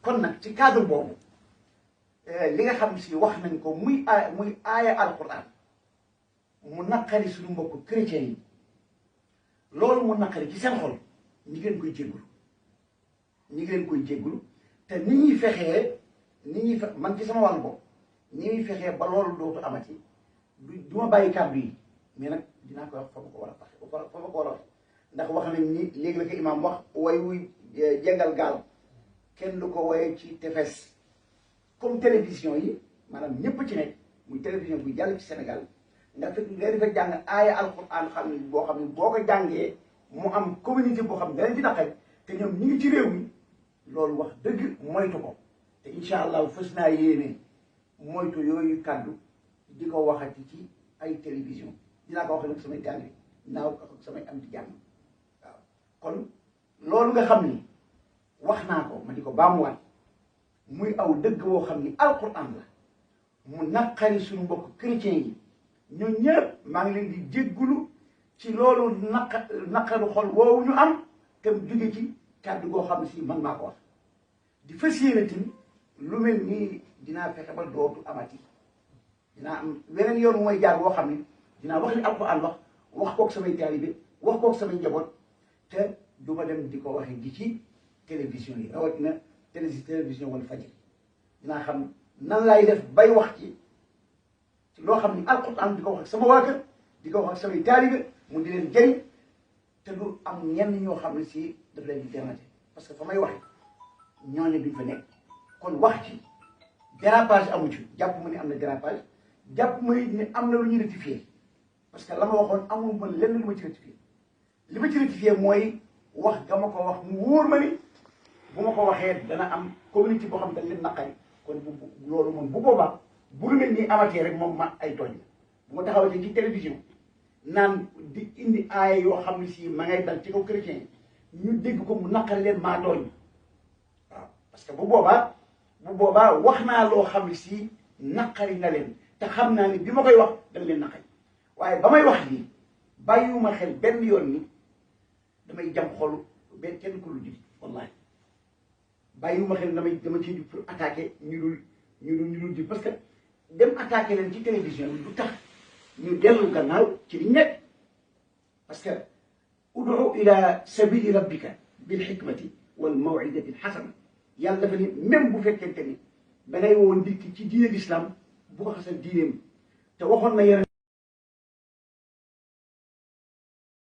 kon nag ci cadre boobu li nga xam si wax nañ ko muy aaya alquran mu naqari suñu mbokk chrétiens yi loolu mu naqari ci seen xol ñi ngeen koy jéggulu te ni ñuy fexee man ci sama wàllu bopp ni ñuy fexee ba loolu dootu amati du ma bàyyi kàddu yi mais nag dinaa ko wax fa ma ko war a faxe fa ma ko war a wax ndax wax nañ ni léegi la ko imaam wax way wuy jengal gaal kenn du ko woye ci tefes comme télévision yi maanaam ñëpp ci nekk muy télévision buy jàll ci Sénégal nga fekk nga defa jàng aaya alquran xam ne boo ko jàngee mu am communauté boo xam ne danañ ci naqari te ñoom ñi ngi ci réew mi loolu wax dëgg moytu ko te incha allah fës naa yéene moytu yooyu kàddu di ko waxati ci ay télévision dinaa ko wax nag samay jàng dinaa ko ak samay am di jàmm waaw kon loolu nga xam ni wax naa ko ma di ko baamuwaat muy aw dëgg woo xam ni alquran la mu naqari suñu mbokk chrétien yi ñun ñëpp maa ngi leen di jéggulu ci loolu naqaru xol woowu ñu am te mu jóge ci kàddu goo xam ne si man maa ko wax di fas yéene tamit lu mel nii dinaa fexe ba dootu amati dinaa am weneen yoon mooy jaar boo xam ne dinaa wax li alquran wax kook samay taalibe wax kook samay njaboot te du ma dem di ko waxe di ci télévision yi rawatina télévision wala fajar dinaa xam nan laay def bay wax ci loo xam ni alquran di ko wax ak sama waa kër di ko wax ak samay taalibe mu di leen jëriñ te du am ñenn ñoo xam ne si daf leen di déranger parce que fa may waxe ñooñu duñ fa nekk kon wax ci dérapage amu ci jàpp ma ni am na dérapage jàpp ma ni am na lu ñu rectifié parce que la ma waxoon amul ma lenn lu ma ci rectifié li ma ci rectifié mooy wax ga ma ko wax mu wóor ma ni bu ma ko waxee dana am communauté boo xam dañ leen naqari kon loolu moom bu boobaa bu lu mel nii amatee rek moom ma ay tooñ bu ma taxawatee ci télévision naan di indi aaya yoo xam ne si ma ngay dal ci kaw chrétien yi ñu dégg ko mu naqari leen maa tooñ waaw parce que bu boobaa wax naa loo xam ne si naqari na leen te xam naa ni bi ma koy wax dama leen naqari waaye ba may wax lii bàyyiwuma xel benn yoon ni damay jam xolu benn kenn ku lu ji wallahi bàyyiwuma xel dama ciy jug pour attaquer ñu dul ji parce que dem attaquer leen ci télévision bi du tax ñu dellu gannaaw ci li nekk parce que ud'u ila sabili rabbika bil hikmati wal maw'idati al hasana yàlla dafa ni même bu fekkente ni da ngay woo nit ki ci diine l'islam bu ko xasal diineem te waxoon na yeneen